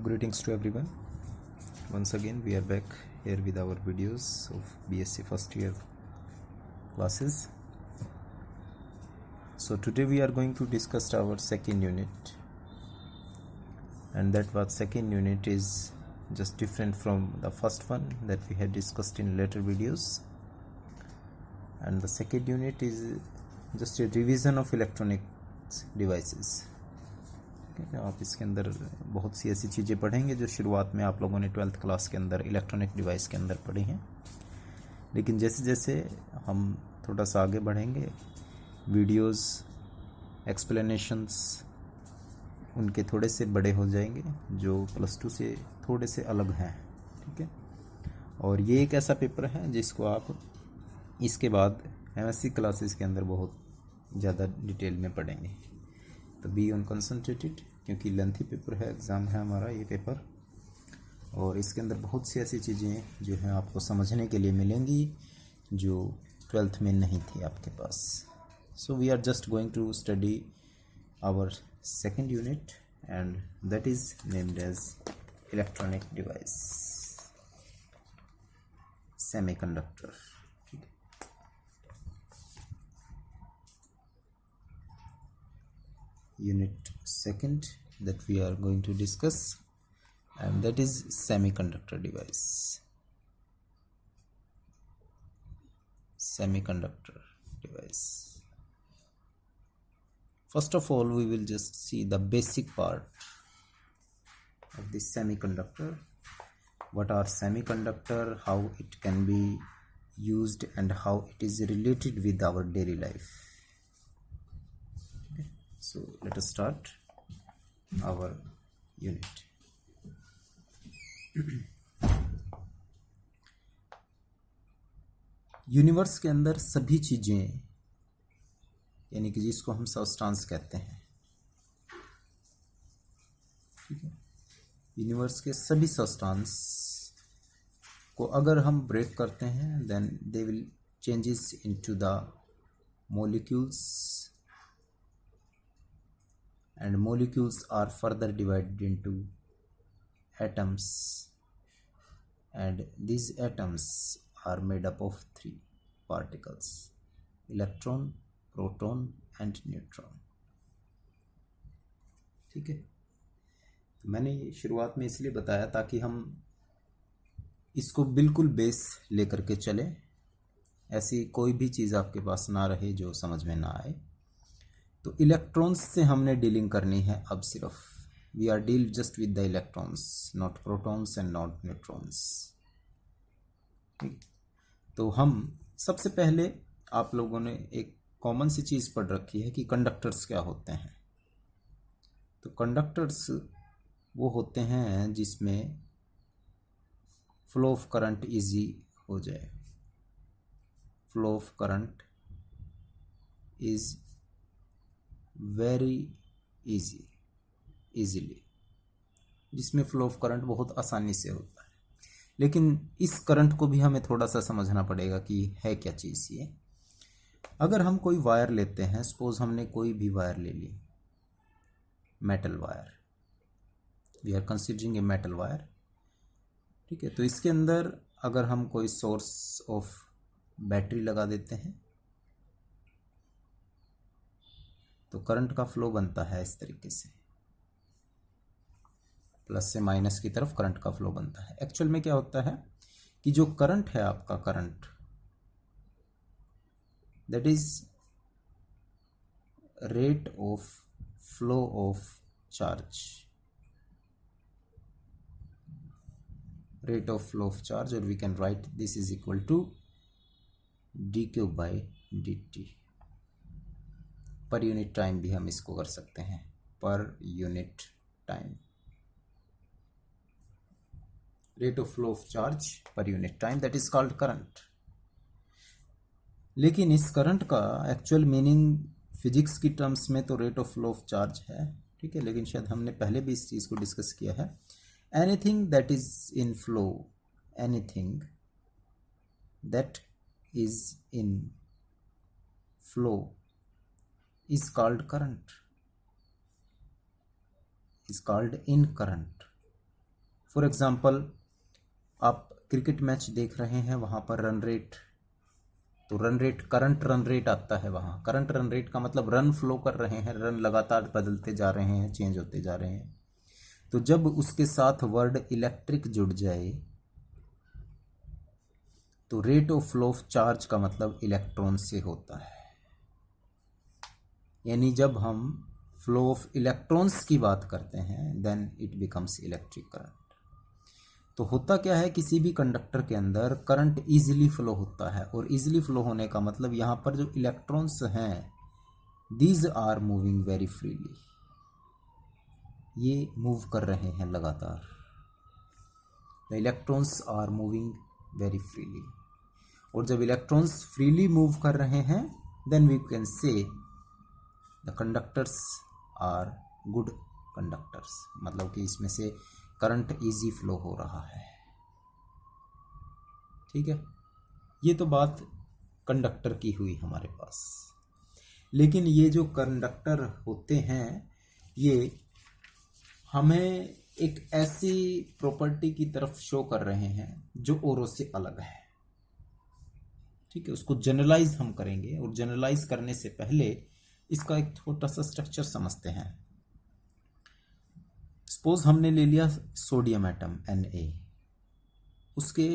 Greetings to everyone. Once again, we are back here with our videos of BSc first year classes. So today we are going to discuss our second unit, and that what second unit is just different from the first one that we had discussed in later videos. And the second unit is just a revision of electronic devices. आप इसके अंदर बहुत सी ऐसी चीज़ें पढ़ेंगे जो शुरुआत में आप लोगों ने 12th क्लास के अंदर इलेक्ट्रॉनिक डिवाइस के अंदर पढ़ी हैं, लेकिन जैसे जैसे हम थोड़ा सा आगे बढ़ेंगे वीडियोस एक्सप्लेनेशंस उनके थोड़े से बड़े हो जाएंगे जो +2 से थोड़े से अलग हैं. ठीक है, और ये एक ऐसा पेपर है जिसको आप इसके बाद MSc क्लासेस के अंदर बहुत ज़्यादा डिटेल में पढ़ेंगे. तो बी ऑन कंसंट्रेटेड, क्योंकि लेंथी पेपर है, एग्ज़ाम है हमारा ये पेपर, और इसके अंदर बहुत सी ऐसी चीज़ें जो हैं आपको समझने के लिए मिलेंगी जो 12th में नहीं थी आपके पास. So we are just going to study our second unit and that is named as electronic device semiconductor. Unit second that we are going to discuss, and that is semiconductor device. Semiconductor device. First of all, we will just see the basic part of the semiconductor. What are semiconductor, how it can be used, and how it is related with our daily life. So let us start our unit. Universe के अंदर सभी चीज़ें, यानी कि जिसको हम substance कहते हैं, ठीक है, यूनिवर्स के सभी सबस्टांस को अगर हम ब्रेक करते हैं then they will changes into the molecules, and molecules are further divided into atoms, and these atoms are made up of 3 particles: electron, proton and neutron. ठीक है, तो मैंने ये शुरुआत में इसलिए बताया ताकि हम इसको बिल्कुल बेस लेकर के चलें, ऐसी कोई भी चीज़ आपके पास ना रहे जो समझ में ना आए. तो इलेक्ट्रॉन्स से हमने डीलिंग करनी है अब सिर्फ. We are deal just with the electrons, not protons and not neutrons. ठीक, तो हम सबसे पहले आप लोगों ने एक कॉमन सी चीज़ पढ़ रखी है कि कंडक्टर्स क्या होते हैं. तो कंडक्टर्स वो होते हैं जिसमें फ्लो ऑफ करंट इजी हो जाए. Flow of current is very easily, जिसमें फ्लो ऑफ करंट बहुत आसानी से होता है. लेकिन इस करंट को भी हमें थोड़ा सा समझना पड़ेगा कि है क्या चीज़ ये. अगर हम कोई वायर लेते हैं, सपोज हमने कोई भी वायर ले ली, metal wire, we are considering a metal wire. ठीक है, तो इसके अंदर अगर हम कोई सोर्स ऑफ बैटरी लगा देते हैं तो करंट का फ्लो बनता है इस तरीके से, प्लस से माइनस की तरफ करंट का फ्लो बनता है. एक्चुअल में क्या होता है कि जो करंट है आपका, current that is rate of flow of charge, rate of flow of charge, और we can write this is equal to dq/dt. पर यूनिट टाइम भी हम इसको कर सकते हैं, per unit time, rate of flow of charge per unit time, that is called current. लेकिन इस करंट का एक्चुअल मीनिंग फिजिक्स की टर्म्स में तो rate of flow of charge है, ठीक है, लेकिन शायद हमने पहले भी इस चीज़ को डिस्कस किया है. Anything that is in flow, anything that is in flow is called current, is called in current. For example आप क्रिकेट मैच देख रहे हैं, वहाँ पर रन रेट, तो run rate, current run rate आता है वहाँ। करंट रन रेट का मतलब रन फ्लो कर रहे हैं, रन लगातार बदलते जा रहे हैं, चेंज होते जा रहे हैं। तो जब उसके साथ वर्ड इलेक्ट्रिक जुड़ जाए तो rate of flow of charge का मतलब इलेक्ट्रॉन से होता है। यानी जब हम फ्लो ऑफ इलेक्ट्रॉन्स की बात करते हैं then it becomes electric current. तो होता क्या है, किसी भी कंडक्टर के अंदर करंट इजीली फ्लो होता है, और इजीली फ्लो होने का मतलब यहाँ पर जो इलेक्ट्रॉन्स हैं these are moving very freely, ये मूव कर रहे हैं लगातार। The electrons are moving very freely, और जब इलेक्ट्रॉन्स फ्रीली मूव कर रहे हैं then we can say the conductors are good conductors, मतलब कि इसमें से करंट इजी फ्लो हो रहा है। ठीक है, ये तो बात कंडक्टर की हुई हमारे पास। लेकिन ये जो कंडक्टर होते हैं ये हमें एक ऐसी प्रॉपर्टी की तरफ शो कर रहे हैं जो औरों से अलग है। ठीक है, उसको जनरलाइज हम करेंगे, और जनरलाइज करने से पहले इसका एक छोटा सा स्ट्रक्चर समझते हैं। सपोज हमने ले लिया सोडियम एटम Na, उसके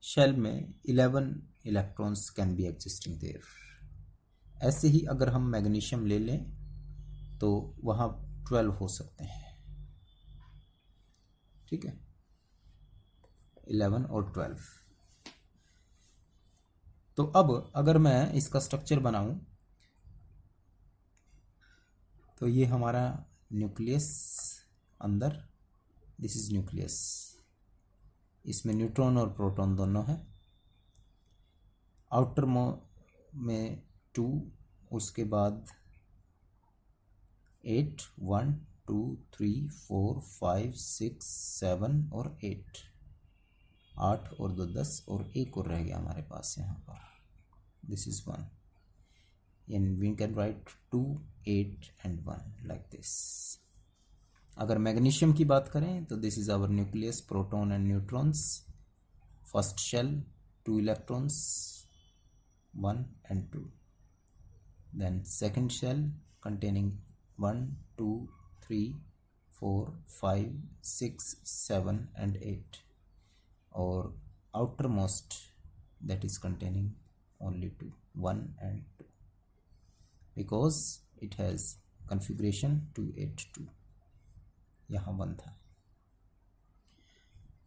शेल में 11 electrons can be existing there. ऐसे ही अगर हम मैग्नीशियम ले लें तो वहाँ 12 हो सकते हैं। ठीक है, 11 और 12। तो अब अगर मैं इसका स्ट्रक्चर बनाऊं तो ये हमारा न्यूक्लियस अंदर, दिस इज न्यूक्लियस, इसमें न्यूट्रॉन और प्रोटॉन दोनों है। आउटर में 2, उसके बाद 8, 1 2 3 4 5 6 7 और 8, 8 और 2 10, और एक और रह गया हमारे पास यहाँ पर, this is 1, and we can write 2 8 and 1 like this। अगर मैग्नीशियम की बात करें तो this is our nucleus, proton and neutrons, first shell 2 electrons 1 and 2, then second shell containing 1 2 3 4 5 6 7 and 8, or outermost that is containing only 2, 1 and 2, because it has configuration 282, यहाँ 1 था।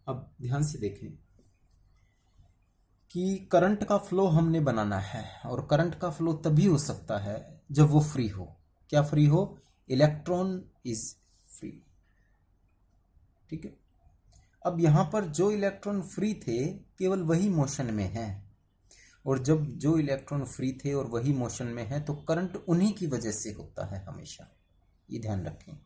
अब ध्यान से देखें कि करंट का फ्लो हमने बनाना है, और करंट का फ्लो तभी हो सकता है जब वो फ्री हो। क्या फ्री हो? Electron is free. ठीक है, अब यहां पर जो इलेक्ट्रॉन फ्री थे केवल वही मोशन में है, और जब जो इलेक्ट्रॉन फ्री थे और वही मोशन में है तो करंट उन्हीं की वजह से होता है हमेशा, ये ध्यान रखें।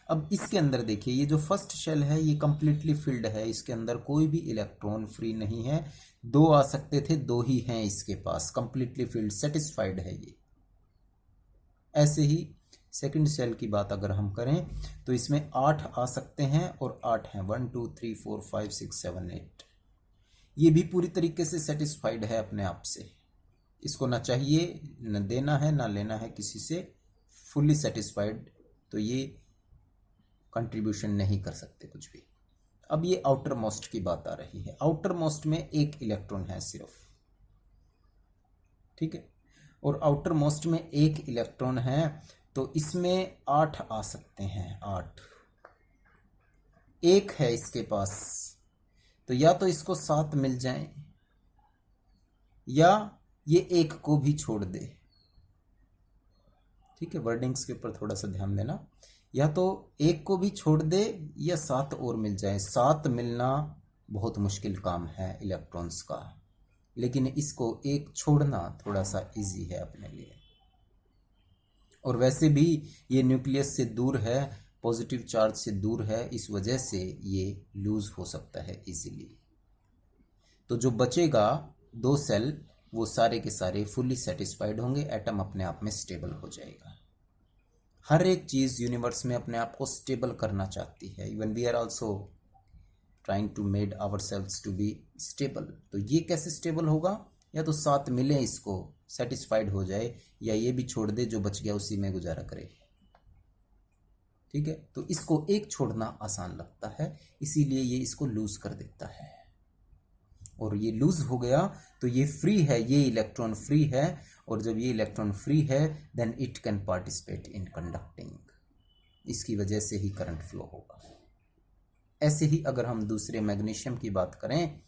अब इसके अंदर देखिए, ये जो फर्स्ट शेल है ये कंप्लीटली फिल्ड है, इसके अंदर कोई भी इलेक्ट्रॉन फ्री नहीं है। 2 आ सकते थे, 2 ही हैं इसके पास, कंप्लीटली फिल्ड, सेटिस्फाइड है ये। ऐसे ही सेकंड शेल की बात अगर हम करें तो इसमें 8 आ सकते हैं, और 8 हैं, 1 2 3 4 5 6 7 8। ये भी पूरी तरीके से सेटिस्फाइड है अपने आप से, इसको ना चाहिए न देना है ना लेना है किसी से, फुल्ली सेटिस्फाइड, तो ये कंट्रीब्यूशन नहीं कर सकते कुछ भी। अब ये आउटर मोस्ट की बात आ रही है, आउटर मोस्ट में 1 इलेक्ट्रॉन है सिर्फ। ठीक है, और आउटर मोस्ट में 1 इलेक्ट्रॉन है, तो इसमें 8 आ सकते हैं, 8। 1 है इसके पास, तो या तो इसको 7 मिल जाए, या ये 1 को भी छोड़ दे। ठीक है, वर्डिंग्स के ऊपर थोड़ा सा ध्यान देना, या तो 1 को भी छोड़ दे या 7 और मिल जाए। 7 मिलना बहुत मुश्किल काम है इलेक्ट्रॉन्स का, लेकिन इसको 1 छोड़ना थोड़ा सा इजी है अपने लिए। और वैसे भी ये न्यूक्लियस से दूर है, पॉजिटिव चार्ज से दूर है, इस वजह से ये लूज हो सकता है इजीली। तो जो बचेगा 2 सेल, वो सारे के सारे फुल्ली सेटिस्फाइड होंगे, एटम अपने आप में स्टेबल हो जाएगा। हर एक चीज़ यूनिवर्स में अपने आप को स्टेबल करना चाहती है। Even we are also trying to made ourselves to be stable. तो ये कैसे स्टेबल होगा? या तो साथ मिले, इसको सेटिस्फाइड हो जाए, या ये भी छोड़ दे, जो बच गया उसी में गुजारा करे। ठीक है, तो इसको एक छोड़ना आसान लगता है, इसीलिए ये इसको लूज कर देता है। और ये लूज हो गया तो ये फ्री है, ये इलेक्ट्रॉन फ्री है, और जब ये इलेक्ट्रॉन फ्री है then it can participate in conducting. इसकी वजह से ही करंट फ्लो होगा। ऐसे ही अगर हम दूसरे मैग्नीशियम की बात करें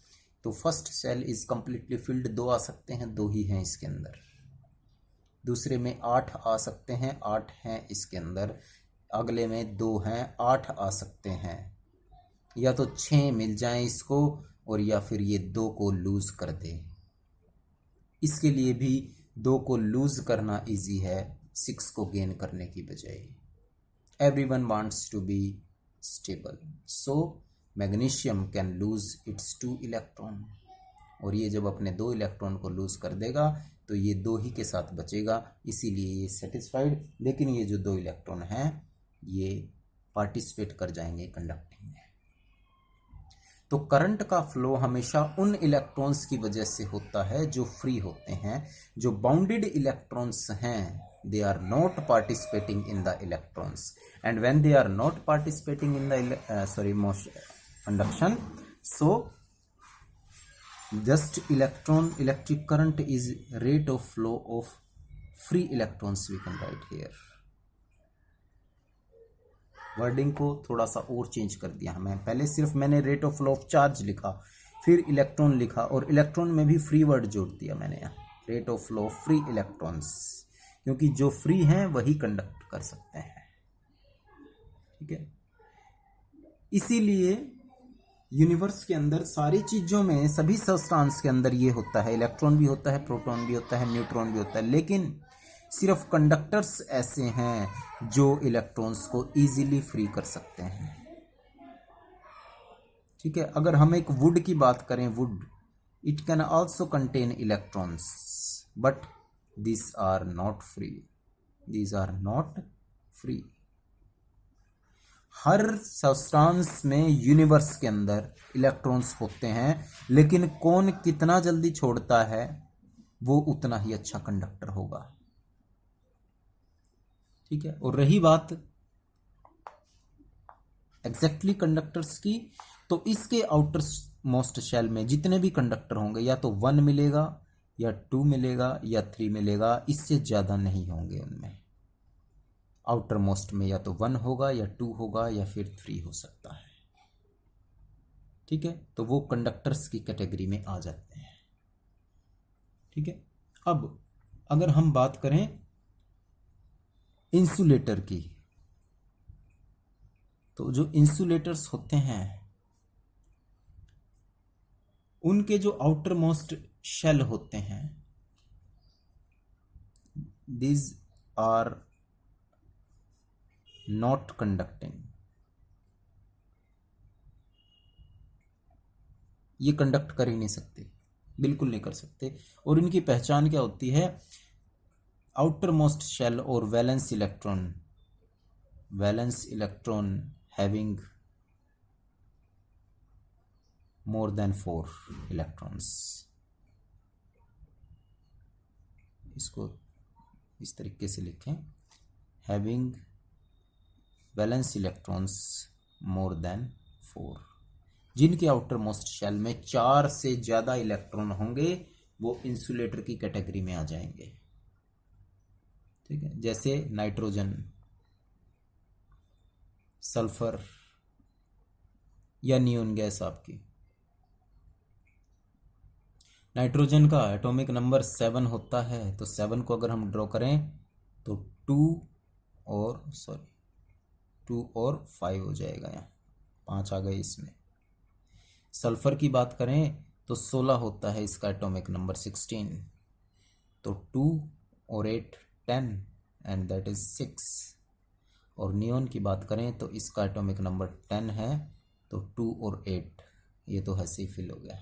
तो first cell is completely filled, 2 आ सकते हैं, 2 ही हैं इसके अंदर। दूसरे में 8 आ सकते हैं, 8 हैं इसके अंदर। अगले में 2 हैं, 8 आ सकते हैं। या तो 6 मिल जाएं इसको, और या फिर ये 2 को लूज कर दे। इसके लिए भी 2 को लूज करना इजी है 6 को गेन करने की बजाय। Everyone wants to be stable, so magnesium can lose its 2 electron. और ये जब अपने 2 इलेक्ट्रॉन को लूज कर देगा तो ये 2 ही के साथ बचेगा, इसीलिए ये सेटिस्फाइड। लेकिन ये जो 2 इलेक्ट्रॉन हैं ये पार्टिसिपेट कर जाएंगे कंडक्टिंग में। तो करंट का फ्लो हमेशा उन इलेक्ट्रॉन्स की वजह से होता है जो फ्री होते हैं। जो बाउंडेड इलेक्ट्रॉन्स हैं, they are not participating in the electrons, and when they are not participating in the conduction, so just electric current is rate of flow of free electrons, we can write here। Wording को थोड़ा सा और change कर दिया हमें। पहले सिर्फ मैंने rate of flow of charge लिखा, फिर इलेक्ट्रॉन लिखा, और इलेक्ट्रॉन में भी फ्री वर्ड जोड़ दिया मैंने यहाँ, rate of flow of free electrons, क्योंकि जो फ्री हैं वही कंडक्ट कर सकते हैं। ठीक है, इसीलिए यूनिवर्स के अंदर सारी चीज़ों में, सभी सब्सटेंस के अंदर ये होता है, इलेक्ट्रॉन भी होता है, प्रोटॉन भी होता है, न्यूट्रॉन भी होता है। लेकिन सिर्फ कंडक्टर्स ऐसे हैं जो इलेक्ट्रॉन्स को इजीली फ्री कर सकते हैं। ठीक है, अगर हम एक वुड की बात करें, would it can also contain electrons, but these are not free, these are not free। Her substance में यूनिवर्स के अंदर इलेक्ट्रॉन्स होते हैं, लेकिन कौन कितना जल्दी छोड़ता है वो उतना ही अच्छा कंडक्टर होगा। ठीक है, और रही बात एग्जैक्टली कंडक्टर्स की, तो इसके आउटर मोस्ट शेल में जितने भी कंडक्टर होंगे, या तो 1 मिलेगा, या 2 मिलेगा, या 3 मिलेगा, इससे ज़्यादा नहीं होंगे उनमें। आउटर मोस्ट में या तो 1 होगा, या 2 होगा, या फिर 3 हो सकता है। ठीक है, तो वो कंडक्टर्स की कैटेगरी में आ जाते हैं। ठीक है, अब अगर हम बात करें इंसुलेटर की, तो जो इंसुलेटर्स होते हैं उनके जो आउटर मोस्ट शेल होते हैं, these are not conducting। ये कंडक्ट कर ही नहीं सकते, बिल्कुल नहीं कर सकते। और इनकी पहचान क्या होती है? आउटर मोस्ट शेल और valence electron having more than 4 electrons. इसको इस तरीके से लिखें, having valence electrons more than 4। जिनके आउटर मोस्ट शेल में 4 से ज़्यादा इलेक्ट्रॉन होंगे वो इंसुलेटर की कैटेगरी में आ जाएंगे। ठीक है, जैसे नाइट्रोजन, सल्फर या नियोन गैस। आपकी नाइट्रोजन का एटॉमिक नंबर 7 होता है, तो 7 को अगर हम ड्रॉ करें तो 2 और 5 हो जाएगा, यहाँ 5 आ गए इसमें। सल्फर की बात करें तो 16 होता है इसका एटॉमिक नंबर 16, तो 2 और 8 10 एंड दैट इज 6। और नियोन की बात करें तो इसका एटॉमिक नंबर 10 है, तो 2 और 8 ये तो ऐसे ही फिल हो गया।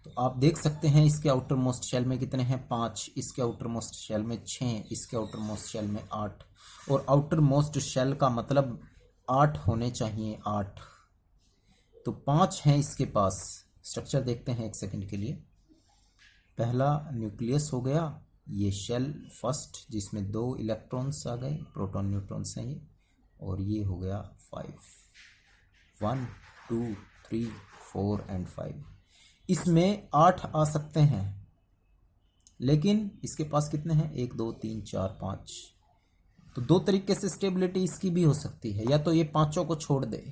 तो आप देख सकते हैं इसके आउटर मोस्ट शेल में कितने हैं, 5, इसके आउटर मोस्ट शेल में 6, इसके आउटर मोस्ट शेल में 8। और आउटर मोस्ट शेल का मतलब 8 होने चाहिए, 8। तो 5 हैं इसके पास। स्ट्रक्चर देखते हैं एक सेकंड के लिए। पहला न्यूक्लियस हो गया, ये शेल फर्स्ट जिसमें 2 इलेक्ट्रॉन्स आ गए, प्रोटॉन न्यूट्रॉन्स हैं ये, और ये हो गया 5, 1 2 3 4 एंड 5। इसमें 8 आ सकते हैं, लेकिन इसके पास कितने हैं, 1 2 3 4 5। तो 2 तरीके से स्टेबिलिटी इसकी भी हो सकती है, या तो ये पांचों को छोड़ दे,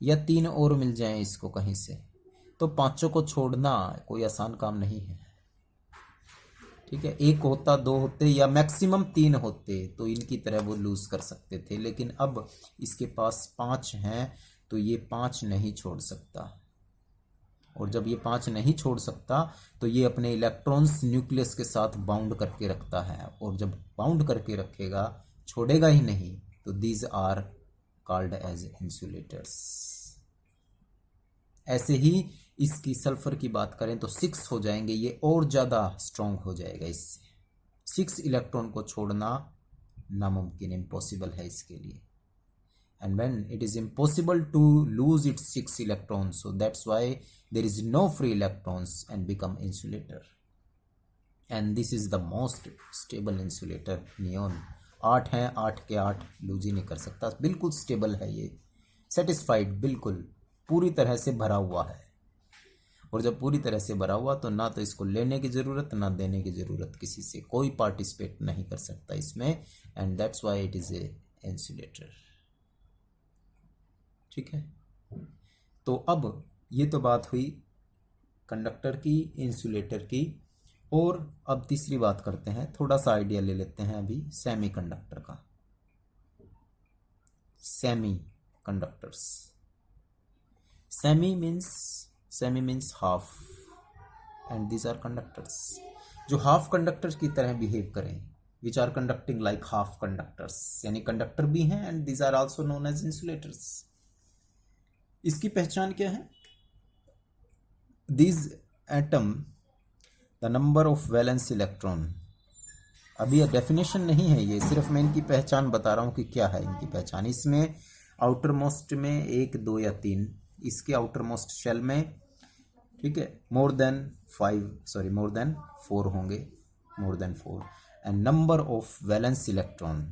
या 3 और मिल जाए इसको कहीं से। तो पांचों को छोड़ना कोई आसान काम नहीं है, ठीक है। 1 होता, 2 होते, या मैक्सिमम 3 होते तो इनकी तरह वो लूज कर सकते थे, लेकिन अब इसके पास 5 हैं तो ये 5 नहीं छोड़ सकता। और जब ये 5 नहीं छोड़ सकता तो ये अपने इलेक्ट्रॉन्स न्यूक्लियस के साथ बाउंड करके रखता है, और जब बाउंड करके रखेगा, छोड़ेगा ही नहीं, तो these are called as insulators. ऐसे ही इसकी सल्फर की बात करें तो 6 हो जाएंगे, ये और ज़्यादा स्ट्रॉन्ग हो जाएगा इससे। 6 इलेक्ट्रॉन को छोड़ना नामुमकिन, इम्पॉसिबल है इसके लिए। And when it is impossible to lose its 6 electrons, so that's why there is no free electrons and become insulator. And this is the most stable insulator, neon। 8 हैं, 8 के 8 लूज ही नहीं कर सकता, बिल्कुल स्टेबल है ये, सेटिस्फाइड, बिल्कुल पूरी तरह से भरा हुआ है। और जब पूरी तरह से भरा हुआ तो ना तो इसको लेने की ज़रूरत ना देने की ज़रूरत, किसी से कोई पार्टिसिपेट नहीं कर सकता इसमें, and that's why it is a insulator, ठीक है। तो अब ये तो बात हुई कंडक्टर की, इंसुलेटर की, और अब तीसरी बात करते हैं, थोड़ा सा आइडिया ले लेते हैं अभी सेमी कंडक्टर का। Semiconductors, semi means half, and these are conductors जो हाफ कंडक्टर्स की तरह बिहेव करें, which are conducting like half conductors, यानी कंडक्टर भी हैं, and these are also known as insulators. इसकी पहचान क्या है, this atom the number of valence electron. अभी डेफिनेशन नहीं है ये, सिर्फ मैं इनकी पहचान बता रहा हूँ कि क्या है इनकी पहचान। इसमें आउटर मोस्ट में 1 2 या 3, इसके आउटर मोस्ट शेल में, ठीक है, मोर देन 4 होंगे, more than 4, and number of valence electron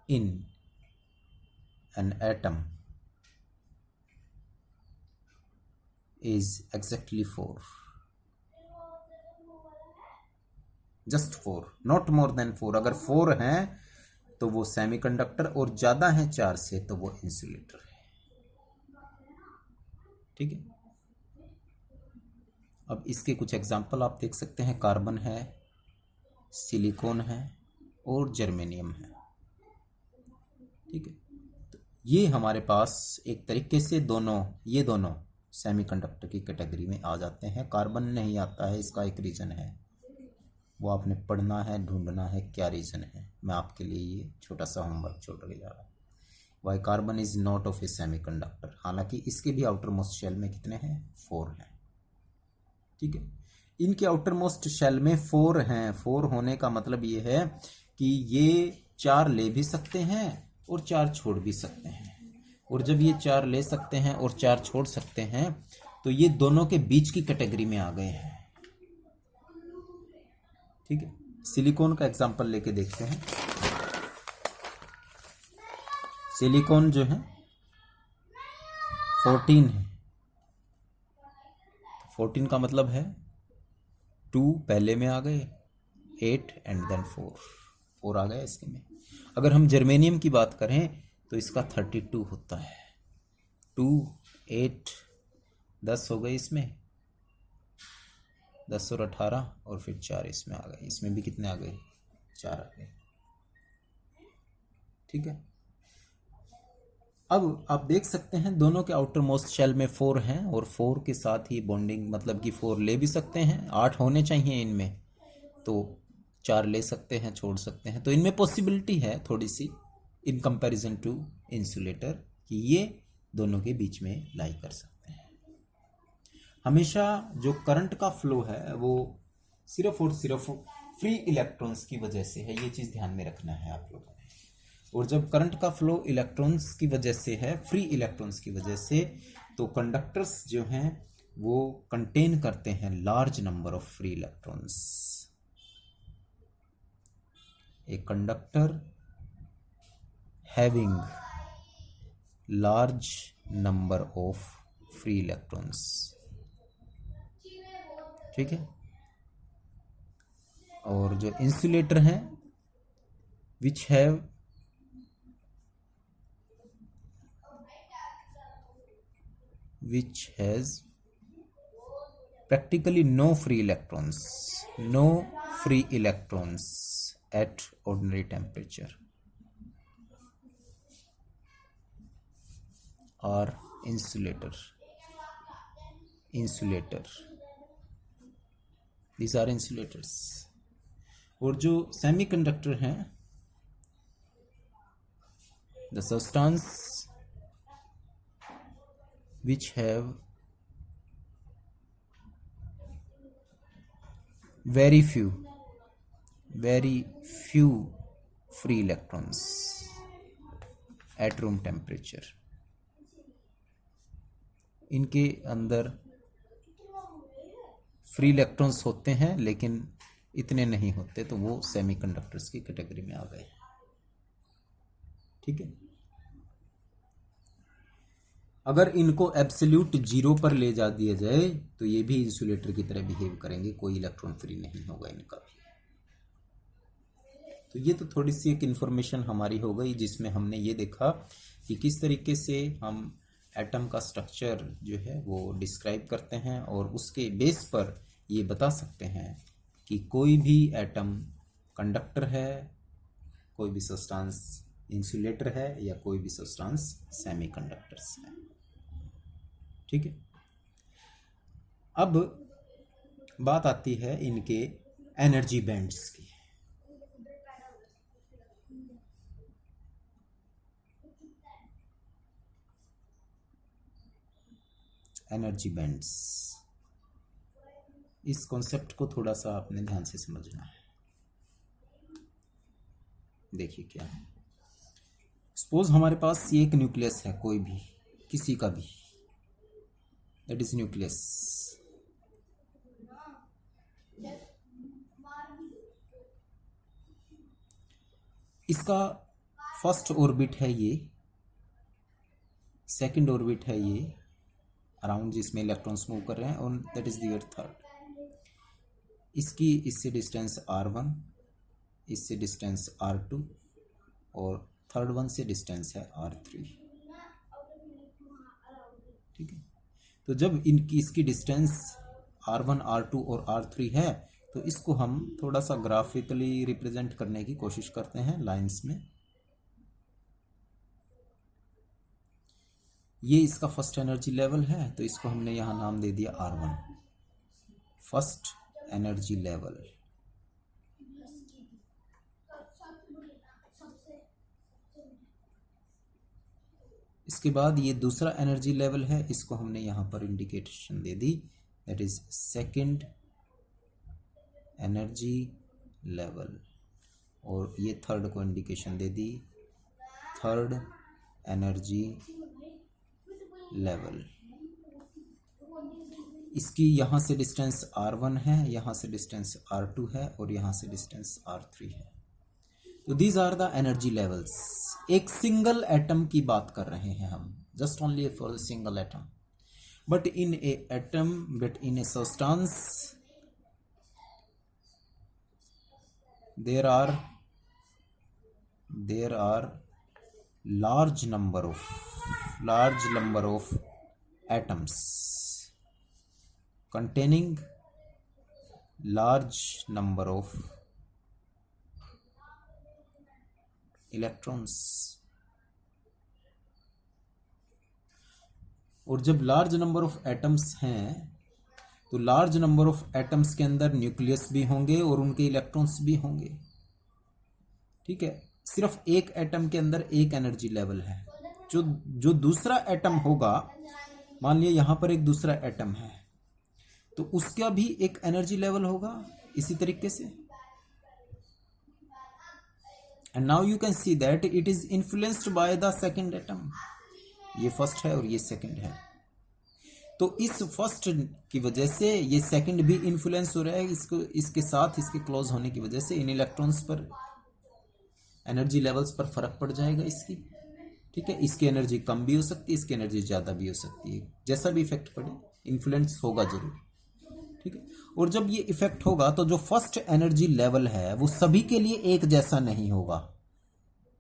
in an atom is exactly 4, just 4, not more than 4। अगर 4 हैं तो वो सेमीकंडक्टर, और ज्यादा हैं 4 से तो वो इंसुलेटर है, ठीक है। अब इसके कुछ एग्जांपल आप देख सकते हैं, कार्बन है, सिलिकॉन है, और जर्मेनियम है, ठीक है। ये हमारे पास एक तरीके से ये दोनों सेमीकंडक्टर की कैटेगरी में आ जाते हैं। कार्बन नहीं आता है, इसका एक रीज़न है, वो आपने पढ़ना है, ढूंढना है क्या रीज़न है। मैं आपके लिए ये छोटा सा होमवर्क छोड़ के जा रहा हूँ, why carbon is not of a semiconductor. हालांकि इसके भी आउटर मोस्ट शेल में कितने हैं, 4 हैं, ठीक है। इनके आउटर मोस्ट शेल में 4 हैं। 4 होने का मतलब ये है कि ये 4 ले भी सकते हैं और 4 छोड़ भी सकते हैं, और जब ये 4 ले सकते हैं और 4 छोड़ सकते हैं तो ये दोनों के बीच की कैटेगरी में आ गए हैं, ठीक है। सिलिकॉन का एग्जांपल लेके देखते हैं। सिलिकॉन जो है 14 है, 14 का मतलब है 2 पहले में आ गए, 8 एंड देन 4 आ गया इसके में। अगर हम जर्मेनियम की बात करें तो इसका 32 होता है, 2 8 10 हो गए इसमें, 10 और 18, और फिर 4 इसमें आ गए। इसमें भी कितने आ गए, 4 आ गए, ठीक है। अब आप देख सकते हैं दोनों के आउटर मोस्ट शेल में 4 हैं, और 4 के साथ ही बॉन्डिंग, मतलब कि 4 ले भी सकते हैं, 8 होने चाहिए इनमें, तो 4 ले सकते हैं, छोड़ सकते हैं। तो इनमें पॉसिबिलिटी है थोड़ी सी इन कंपैरिजन टू इंसुलेटर कि ये दोनों के बीच में लाई कर सकते हैं। हमेशा जो करंट का फ्लो है वो सिर्फ और सिर्फ फ्री इलेक्ट्रॉन्स की वजह से है, ये चीज ध्यान में रखना है आप लोगों ने। और जब करंट का फ्लो इलेक्ट्रॉन्स की वजह से है, फ्री इलेक्ट्रॉन्स की वजह से, तो कंडक्टर्स जो हैं वो कंटेन करते हैं large number of free electrons. A conductor having large number of free electrons, ठीक है। और जो इंसुलेटर हैं which have which has practically no free electrons at ordinary temperature are insulator, these are insulators। और जो semiconductor हैं, the substance which have very few free electrons at room temperature, इनके अंदर फ्री इलेक्ट्रॉन्स होते हैं लेकिन इतने नहीं होते, तो वो सेमीकंडक्टर्स की कैटेगरी में आ गए, ठीक है। अगर इनको एब्सोल्यूट जीरो पर ले जा दिया जाए तो ये भी इंसुलेटर की तरह बिहेव करेंगे, कोई इलेक्ट्रॉन फ्री नहीं होगा इनका भी। तो ये तो थोड़ी सी एक इंफॉर्मेशन हमारी हो गई, जिसमें हमने ये देखा कि किस तरीके से हम एटम का स्ट्रक्चर जो है वो डिस्क्राइब करते हैं, और उसके बेस पर ये बता सकते हैं कि कोई भी एटम कंडक्टर है, कोई भी सब्सटेंस इंसुलेटर है, या कोई भी सब्सटेंस सेमीकंडक्टर्स है, ठीक है। अब बात आती है इनके एनर्जी बैंड्स की। एनर्जी बैंड्स, इस कॉन्सेप्ट को थोड़ा सा आपने ध्यान से समझना है। देखिए क्या है, सपोज हमारे पास ये एक न्यूक्लियस है, कोई भी, किसी का भी, दैट इज न्यूक्लियस। इसका फर्स्ट ऑर्बिट है ये, सेकंड ऑर्बिट है ये अराउंड जिसमें इलेक्ट्रॉन्स मूव कर रहे हैं, और दैट इज द थर्ड। इसकी इससे डिस्टेंस r1, इससे डिस्टेंस r2, और थर्ड वन से डिस्टेंस है r3, ठीक है। तो जब इनकी इसकी डिस्टेंस r1, r2 और r3 है, तो इसको हम थोड़ा सा ग्राफिकली रिप्रेजेंट करने की कोशिश करते हैं लाइंस में। ये इसका फर्स्ट एनर्जी लेवल है, तो इसको हमने यहां नाम दे दिया r1, फर्स्ट एनर्जी लेवल। इसके बाद ये दूसरा एनर्जी लेवल है, इसको हमने यहां पर indication they the, that is second energy level, और ये थर्ड को इंडिकेशन दे दी, थर्ड एनर्जी लेवल। इसकी यहाँ से डिस्टेंस r1 है, यहाँ से डिस्टेंस r2 है, और यहाँ से डिस्टेंस r3 है। तो these are the energy levels. एक सिंगल एटम की बात कर रहे हैं हम, just only for a single atom, but in a atom, but in a substance there are large number of atoms containing large number of electrons। और जब large number of atoms हैं, तो लार्ज नंबर ऑफ एटम्स के अंदर nucleus भी होंगे और उनके इलेक्ट्रॉन्स भी होंगे, ठीक है। सिर्फ एक एटम के अंदर एक एनर्जी लेवल है। जो दूसरा एटम होगा, मान लिया यहां पर एक दूसरा एटम है, तो उसका भी एक एनर्जी लेवल होगा इसी तरीके से। And now you can see that it is influenced by the second atom. ये फर्स्ट है और ये सेकंड है, तो इस फर्स्ट की वजह से ये सेकंड भी इन्फ्लुएंस हो रहा है, इसको इसके साथ इसके क्लोज होने की वजह से इन इलेक्ट्रॉन्स पर एनर्जी लेवल्स पर फर्क पड़ जाएगा इसकी। ठीक है, इसकी एनर्जी कम भी हो सकती है, इसकी एनर्जी ज़्यादा भी हो सकती है, जैसा भी इफेक्ट पड़े इन्फ्लुएंस होगा जरूर। ठीक है, और जब ये इफेक्ट होगा तो जो फर्स्ट एनर्जी लेवल है वो सभी के लिए एक जैसा नहीं होगा।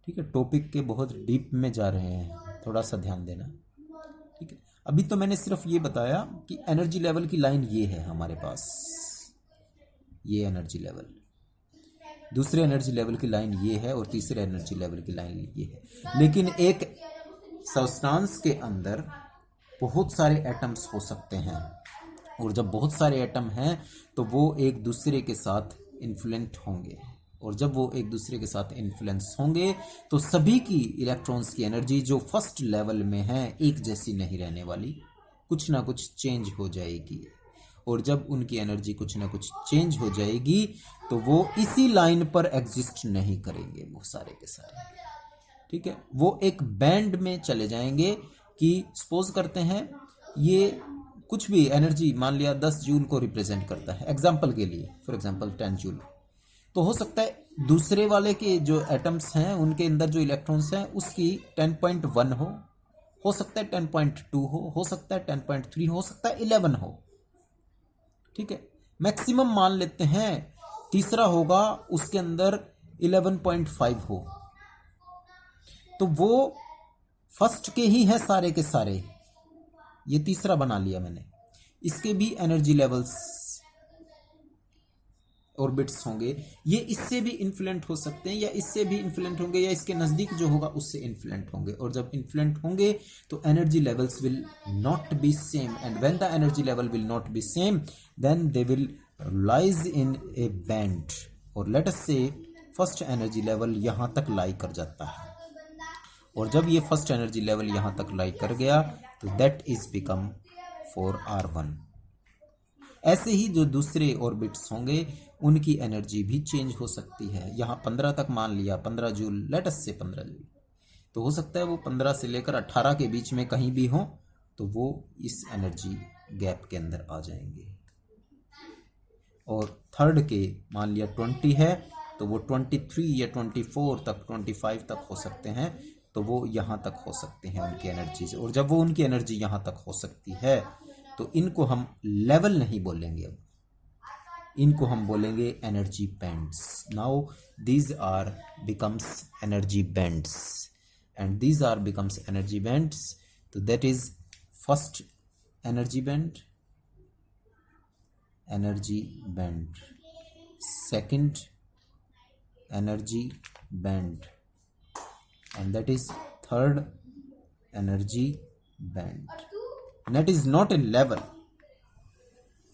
ठीक है, टॉपिक के बहुत डीप में जा रहे हैं, थोड़ा सा ध्यान देना। ठीक है, अभी तो मैंने सिर्फ ये बताया कि एनर्जी लेवल की लाइन ये है हमारे पास, ये एनर्जी लेवल, दूसरे एनर्जी लेवल की लाइन ये है और तीसरे एनर्जी लेवल की लाइन ये है। लेकिन एक सब्सटेंस के अंदर बहुत सारे एटम्स हो सकते हैं, और जब बहुत सारे एटम हैं तो वो एक दूसरे के साथ इन्फ्लुएंट होंगे, और जब वो एक दूसरे के साथ इन्फ्लुएंस होंगे तो सभी की इलेक्ट्रॉन्स की एनर्जी जो फर्स्ट लेवल में है एक जैसी नहीं रहने वाली, कुछ ना कुछ चेंज हो जाएगी। और जब उनकी एनर्जी कुछ ना कुछ चेंज हो जाएगी तो वो इसी लाइन पर एग्जिस्ट नहीं करेंगे वो सारे के सारे। ठीक है, वो एक बैंड में चले जाएंगे कि सपोज करते हैं ये कुछ भी एनर्जी मान लिया 10 जूल को रिप्रेजेंट करता है एग्जाम्पल के लिए, फॉर एग्जाम्पल 10 जूल, तो हो सकता है दूसरे वाले के जो एटम्स हैं उनके अंदर जो इलेक्ट्रॉन्स हैं उसकी 10.1 हो सकता है 10.2 हो सकता है 10.3 हो सकता है 11 हो। ठीक है, मैक्सिमम मान लेते हैं तीसरा होगा उसके अंदर 11.5 हो, तो वो फर्स्ट के ही है सारे के सारे, ये तीसरा बना लिया मैंने। इसके भी एनर्जी लेवल्स ऑर्बिट्स होंगे, ये इससे भी इन्फ्लुएंट हो सकते हैं या इससे भी इन्फ्लुएंट होंगे या इसके नज़दीक जो होगा उससे इन्फ्लुएंट होंगे, और जब इन्फ्लुएंट होंगे तो energy levels will not be same, and when the energy level will not be same then they will lies in a band, और let us say first energy level यहाँ तक लाई कर जाता है, और जब ये फर्स्ट एनर्जी लेवल यहाँ तक लाई कर गया तो दैट इज बिकम 4r1। ऐसे ही जो दूसरे ऑर्बिट्स होंगे उनकी एनर्जी भी चेंज हो सकती है। यहाँ 15 तक मान लिया, 15 जूल, लेट अस से 15 जूल, तो हो सकता है वो 15 से लेकर 18 के बीच में कहीं भी हो, तो वो इस एनर्जी गैप के अंदर आ जाएंगे। और थर्ड के मान लिया 20 है तो वो 23 या 24 तक, 25 तक हो सकते हैं, तो वो यहाँ तक हो सकते हैं उनकी एनर्जी से। और जब वो उनकी एनर्जी यहाँ तक हो सकती है तो इनको हम लेवल नहीं बोलेंगे, अब इनको हम बोलेंगे energy bands. Now these are becomes energy bands, and these are becomes energy bands, तो that is first energy band, energy band, second energy band, and that is third energy band, and that is not a level,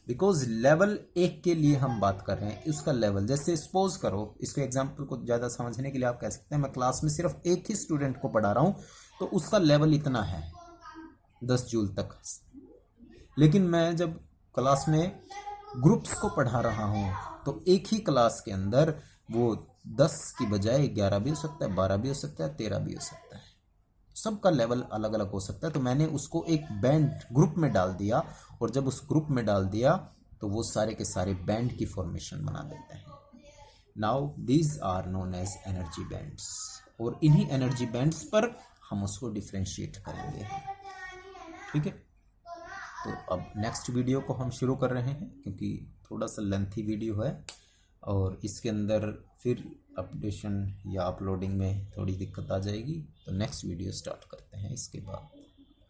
because level एक के लिए हम बात कर रहे हैं, उसका लेवल जैसे सपोज करो, इसको एग्जांपल को ज़्यादा समझने के लिए आप कह सकते हैं मैं क्लास में सिर्फ एक ही स्टूडेंट को पढ़ा रहा हूँ तो उसका लेवल इतना है 10 जूल तक, लेकिन मैं जब क्लास में ग्रुप्स को पढ़ा रहा हूँ तो एक ही क्लास के अंदर वो 10 की बजाय 11 भी हो सकता है, 12 भी हो सकता है, 13 भी हो सकता है, सबका लेवल अलग अलग हो सकता है। तो मैंने उसको एक बैंड ग्रुप में डाल दिया, और जब उस ग्रुप में डाल दिया तो वो सारे के सारे बैंड की फॉर्मेशन बना देते हैं। Now these are known as energy bands, और इन्हीं एनर्जी बैंड्स पर हम उसको डिफ्रेंशिएट करेंगे। ठीक है, तो अब नेक्स्ट वीडियो को हम शुरू कर रहे हैं क्योंकि थोड़ा सा लेंथी वीडियो है और इसके अंदर फिर अपडेशन या अपलोडिंग में थोड़ी दिक्कत आ जाएगी, तो नेक्स्ट वीडियो स्टार्ट करते हैं इसके बाद।